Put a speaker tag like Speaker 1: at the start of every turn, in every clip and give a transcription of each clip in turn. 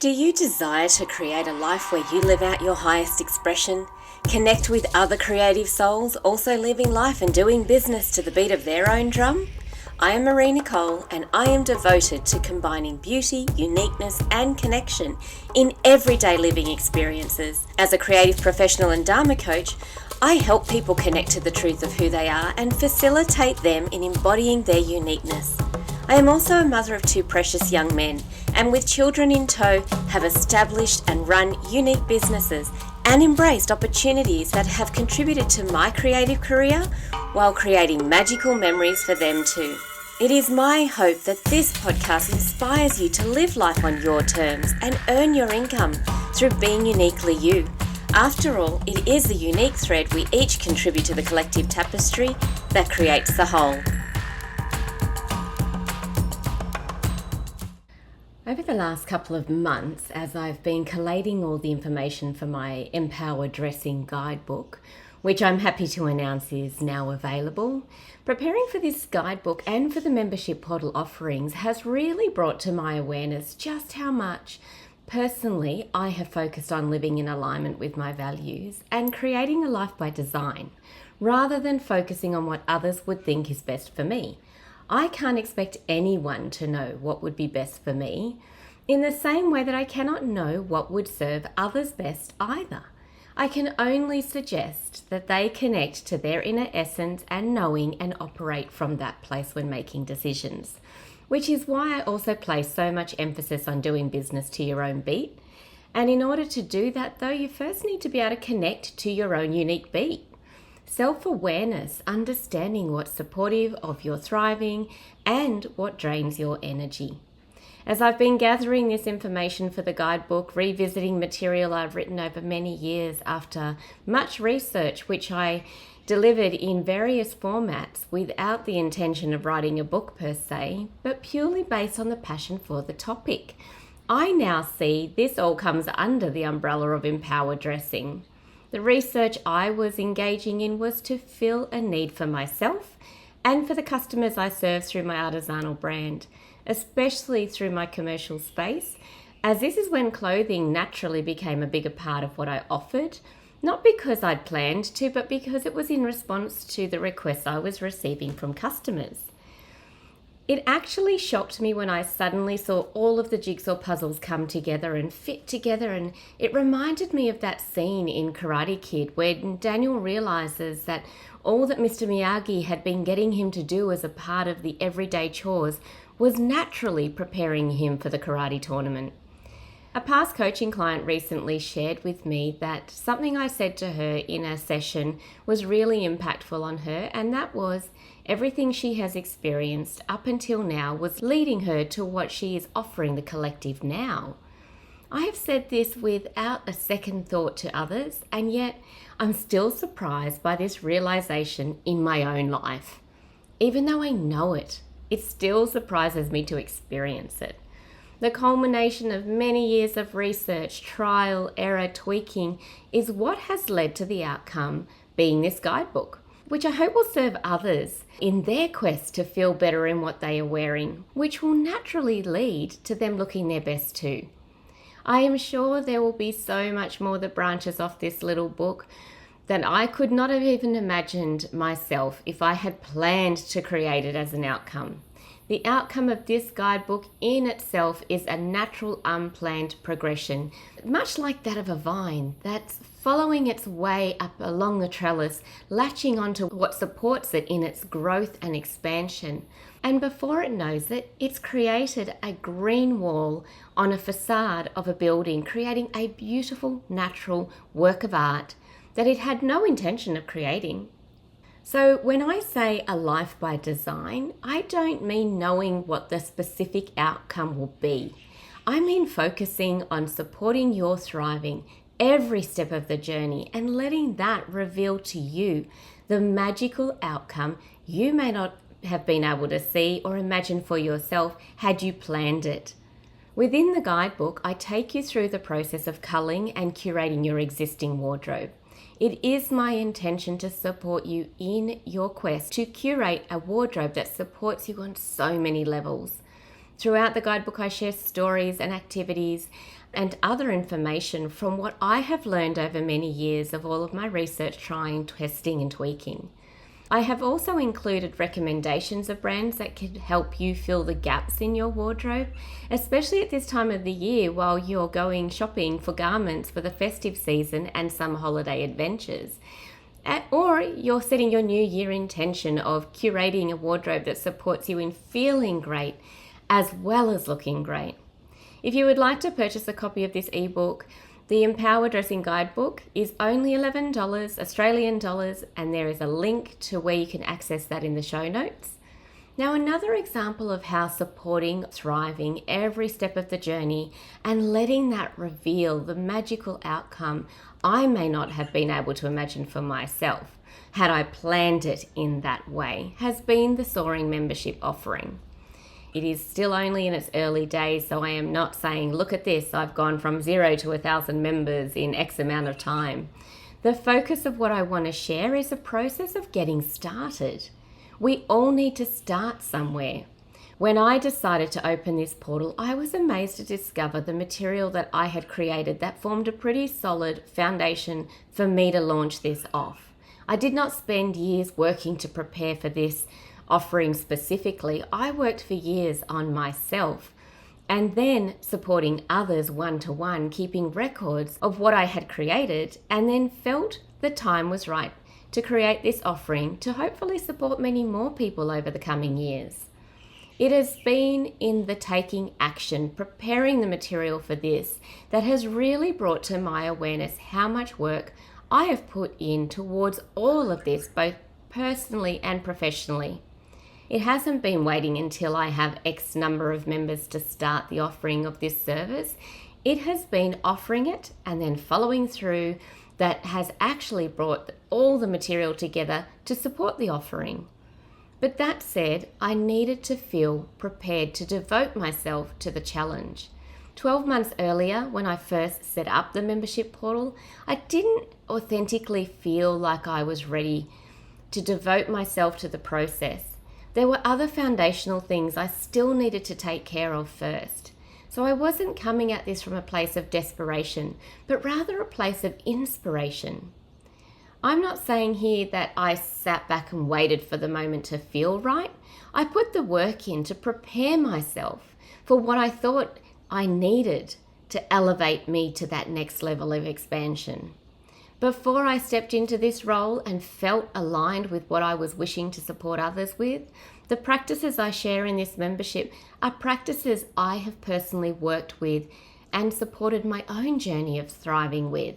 Speaker 1: Do you desire to create a life where you live out your highest expression? Connect with other creative souls also living life and doing business to the beat of their own drum? I am Marie-Nicole and I am devoted to combining beauty, uniqueness and connection in everyday living experiences. As a creative professional and Dharma coach, I help people connect to the truth of who they are and facilitate them in embodying their uniqueness. I am also a mother of two precious young men and with children in tow have established and run unique businesses and embraced opportunities that have contributed to my creative career while creating magical memories for them too. It is my hope that this podcast inspires you to live life on your terms and earn your income through being uniquely you. After all, it is the unique thread we each contribute to the collective tapestry that creates the whole. Over the last couple of months, as I've been collating all the information for my Empower Dressing Guidebook, which I'm happy to announce is now available, preparing for this guidebook and for the membership portal offerings has really brought to my awareness just how much personally I have focused on living in alignment with my values and creating a life by design, rather than focusing on what others would think is best for me. I can't expect anyone to know what would be best for me, in the same way that I cannot know what would serve others best either. I can only suggest that they connect to their inner essence and knowing and operate from that place when making decisions, which is why I also place so much emphasis on doing business to your own beat. And in order to do that though, you first need to be able to connect to your own unique beat. Self-awareness, understanding what's supportive of your thriving and what drains your energy. As I've been gathering this information for the guidebook, revisiting material I've written over many years after much research, which I delivered in various formats without the intention of writing a book per se, but purely based on the passion for the topic, I now see this all comes under the umbrella of empower dressing. The research I was engaging in was to fill a need for myself and for the customers I serve through my artisanal brand, especially through my commercial space, as this is when clothing naturally became a bigger part of what I offered, not because I'd planned to, but because it was in response to the requests I was receiving from customers. It actually shocked me when I suddenly saw all of the jigsaw puzzles come together and fit together, and it reminded me of that scene in Karate Kid where Daniel realizes that all that Mr. Miyagi had been getting him to do as a part of the everyday chores was naturally preparing him for the karate tournament. A past coaching client recently shared with me that something I said to her in a session was really impactful on her, and that was everything she has experienced up until now was leading her to what she is offering the collective now. I have said this without a second thought to others, and yet I'm still surprised by this realization in my own life. Even though I know it, it still surprises me to experience it. The culmination of many years of research, trial, error, tweaking is what has led to the outcome being this guidebook, which I hope will serve others in their quest to feel better in what they are wearing, which will naturally lead to them looking their best too. I am sure there will be so much more that branches off this little book that I could not have even imagined myself if I had planned to create it as an outcome. The outcome of this guidebook in itself is a natural, unplanned progression, much like that of a vine that's following its way up along the trellis, latching onto what supports it in its growth and expansion. And before it knows it, it's created a green wall on a facade of a building, creating a beautiful, natural work of art that it had no intention of creating. So when I say a life by design, I don't mean knowing what the specific outcome will be. I mean focusing on supporting your thriving every step of the journey and letting that reveal to you the magical outcome you may not have been able to see or imagine for yourself had you planned it. Within the guidebook, I take you through the process of culling and curating your existing wardrobe. It is my intention to support you in your quest to curate a wardrobe that supports you on so many levels. Throughout the guidebook, I share stories and activities and other information from what I have learned over many years of all of my research, trying, testing, and tweaking. I have also included recommendations of brands that could help you fill the gaps in your wardrobe, especially at this time of the year while you're going shopping for garments for the festive season and some holiday adventures. Or you're setting your new year intention of curating a wardrobe that supports you in feeling great as well as looking great. If you would like to purchase a copy of this ebook, the Empower Dressing Guidebook is only $11 Australian dollars, and there is a link to where you can access that in the show notes. Now, another example of how supporting, thriving every step of the journey and letting that reveal the magical outcome I may not have been able to imagine for myself had I planned it in that way has been the Soaring membership offering. It is still only in its early days, so I am not saying, look at this, I've gone from 0 to 1,000 members in X amount of time. The focus of what I want to share is a process of getting started. We all need to start somewhere. When I decided to open this portal, I was amazed to discover the material that I had created that formed a pretty solid foundation for me to launch this off. I did not spend years working to prepare for this offering specifically. I worked for years on myself and then supporting others one-to-one, keeping records of what I had created, and then felt the time was right to create this offering to hopefully support many more people over the coming years. It has been in the taking action, preparing the material for this, that has really brought to my awareness how much work I have put in towards all of this, both personally and professionally. It hasn't been waiting until I have X number of members to start the offering of this service. It has been offering it and then following through that has actually brought all the material together to support the offering. But that said, I needed to feel prepared to devote myself to the challenge. 12 months earlier, when I first set up the membership portal, I didn't authentically feel like I was ready to devote myself to the process. There were other foundational things I still needed to take care of first. So I wasn't coming at this from a place of desperation, but rather a place of inspiration. I'm not saying here that I sat back and waited for the moment to feel right. I put the work in to prepare myself for what I thought I needed to elevate me to that next level of expansion. Before I stepped into this role and felt aligned with what I was wishing to support others with, the practices I share in this membership are practices I have personally worked with and supported my own journey of thriving with.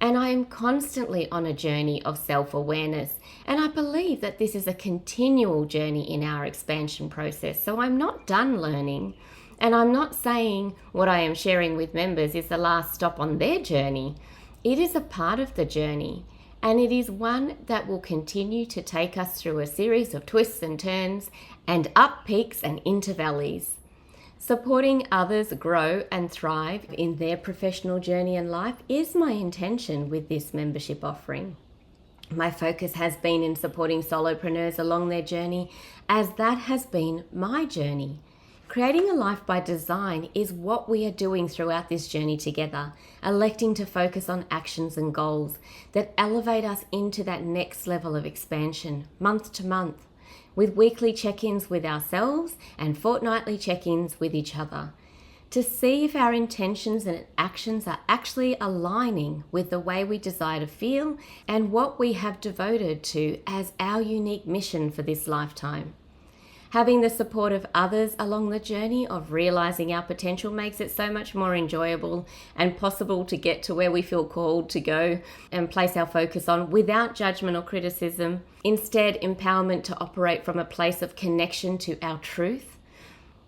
Speaker 1: And I am constantly on a journey of self-awareness, and I believe that this is a continual journey in our expansion process. So I'm not done learning, and I'm not saying what I am sharing with members is the last stop on their journey. It is a part of the journey, and it is one that will continue to take us through a series of twists and turns and up peaks and into valleys. Supporting others grow and thrive in their professional journey and life is my intention with this membership offering. My focus has been in supporting solopreneurs along their journey, as that has been my journey. Creating a life by design is what we are doing throughout this journey together, electing to focus on actions and goals that elevate us into that next level of expansion, month to month, with weekly check-ins with ourselves and fortnightly check-ins with each other, to see if our intentions and actions are actually aligning with the way we desire to feel and what we have devoted to as our unique mission for this lifetime. Having the support of others along the journey of realizing our potential makes it so much more enjoyable and possible to get to where we feel called to go and place our focus on without judgment or criticism. Instead, empowerment to operate from a place of connection to our truth,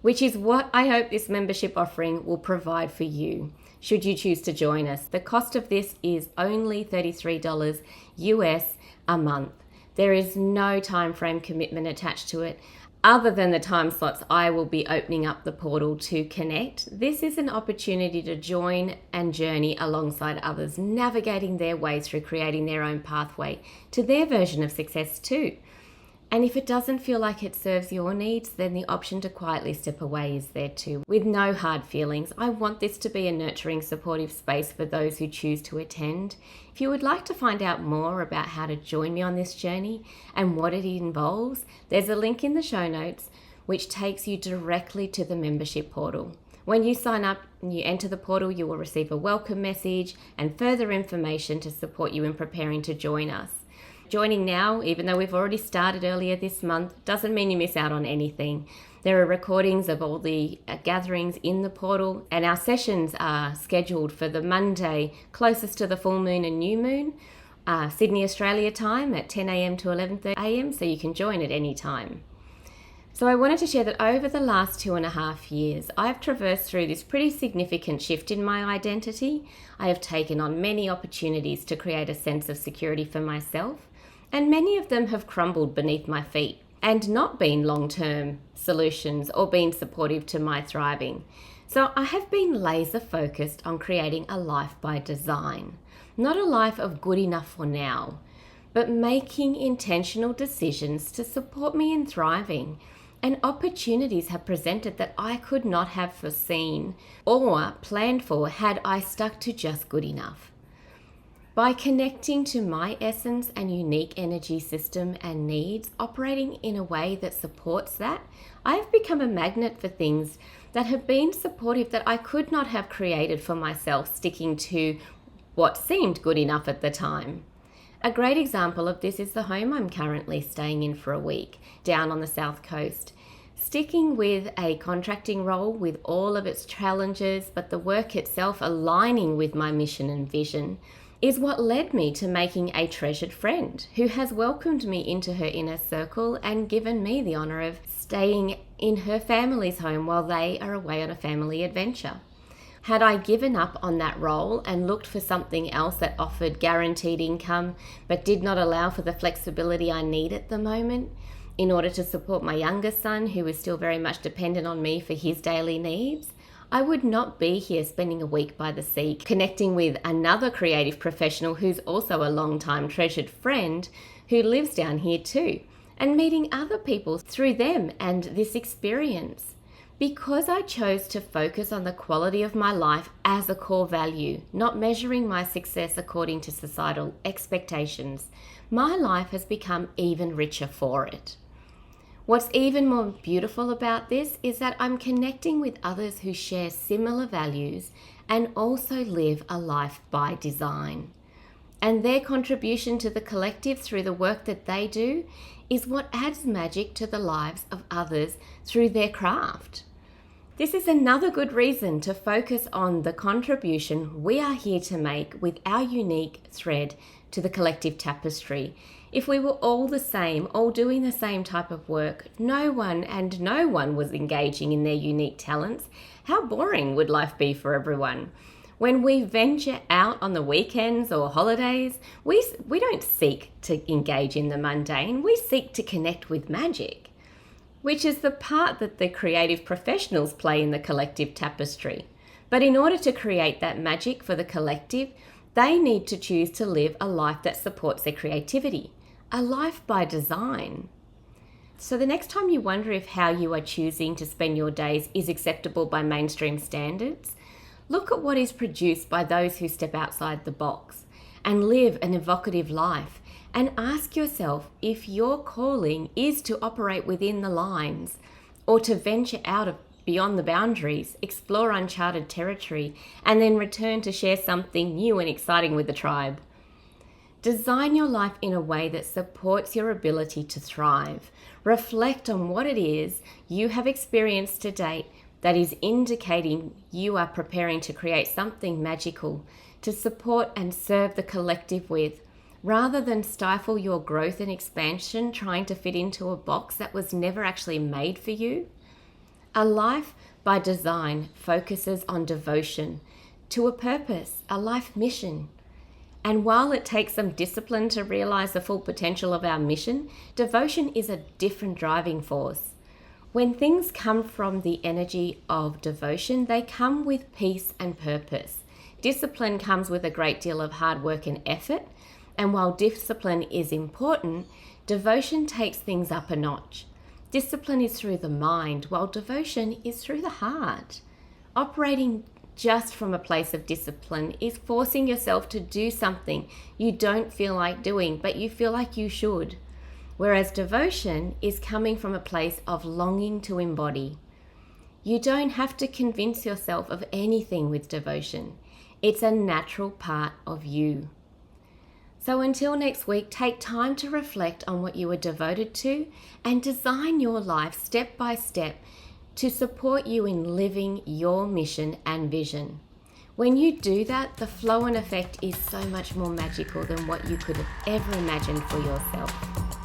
Speaker 1: which is what I hope this membership offering will provide for you, should you choose to join us. The cost of this is only $33 US a month. There is no time frame commitment attached to it, other than the time slots I will be opening up the portal to connect. This is an opportunity to join and journey alongside others, navigating their way through creating their own pathway to their version of success too. And if it doesn't feel like it serves your needs, then the option to quietly step away is there too, with no hard feelings. I want this to be a nurturing, supportive space for those who choose to attend. If you would like to find out more about how to join me on this journey and what it involves, there's a link in the show notes which takes you directly to the membership portal. When you sign up and you enter the portal, you will receive a welcome message and further information to support you in preparing to join us. Joining now, even though we've already started earlier this month, doesn't mean you miss out on anything. There are recordings of all the gatherings in the portal, and our sessions are scheduled for the Monday closest to the full moon and new moon, Sydney, Australia time at 10 a.m. to 11:30 a.m, so you can join at any time. So I wanted to share that over the last 2.5 years, I've traversed through this pretty significant shift in my identity. I have taken on many opportunities to create a sense of security for myself, and many of them have crumbled beneath my feet and not been long-term solutions or been supportive to my thriving. So I have been laser focused on creating a life by design, not a life of good enough for now, but making intentional decisions to support me in thriving. And opportunities have presented that I could not have foreseen or planned for had I stuck to just good enough. By connecting to my essence and unique energy system and needs, operating in a way that supports that, I have become a magnet for things that have been supportive that I could not have created for myself, sticking to what seemed good enough at the time. A great example of this is the home I'm currently staying in for a week, down on the south coast. Sticking with a contracting role with all of its challenges, but the work itself aligning with my mission and vision, is what led me to making a treasured friend who has welcomed me into her inner circle and given me the honour of staying in her family's home while they are away on a family adventure. Had I given up on that role and looked for something else that offered guaranteed income but did not allow for the flexibility I need at the moment in order to support my younger son, who is still very much dependent on me for his daily needs, I would not be here spending a week by the sea, connecting with another creative professional who's also a long-time treasured friend who lives down here too, and meeting other people through them and this experience. Because I chose to focus on the quality of my life as a core value, not measuring my success according to societal expectations, my life has become even richer for it. What's even more beautiful about this is that I'm connecting with others who share similar values and also live a life by design. And their contribution to the collective through the work that they do is what adds magic to the lives of others through their craft. This is another good reason to focus on the contribution we are here to make with our unique thread to the collective tapestry. If we were all the same, all doing the same type of work, no one was engaging in their unique talents, how boring would life be for everyone? When we venture out on the weekends or holidays, we don't seek to engage in the mundane, we seek to connect with magic, which is the part that the creative professionals play in the collective tapestry. But in order to create that magic for the collective, they need to choose to live a life that supports their creativity, a life by design. So the next time you wonder if how you are choosing to spend your days is acceptable by mainstream standards, look at what is produced by those who step outside the box and live an evocative life, and ask yourself if your calling is to operate within the lines or to venture out of beyond the boundaries, explore uncharted territory, and then return to share something new and exciting with the tribe. Design your life in a way that supports your ability to thrive. Reflect on what it is you have experienced to date that is indicating you are preparing to create something magical to support and serve the collective with, rather than stifle your growth and expansion trying to fit into a box that was never actually made for you. A life by design focuses on devotion to a purpose, a life mission. And while it takes some discipline to realize the full potential of our mission, devotion is a different driving force. When things come from the energy of devotion, they come with peace and purpose. Discipline comes with a great deal of hard work and effort. And while discipline is important, Devotion takes things up a notch. Discipline is through the mind, while devotion is through the heart. Operating just from a place of discipline is forcing yourself to do something you don't feel like doing, but you feel like you should. Whereas devotion is coming from a place of longing to embody. You don't have to convince yourself of anything with devotion. It's a natural part of you. So until next week, take time to reflect on what you are devoted to and design your life step by step to support you in living your mission and vision. When you do that, the flow and effect is so much more magical than what you could have ever imagined for yourself.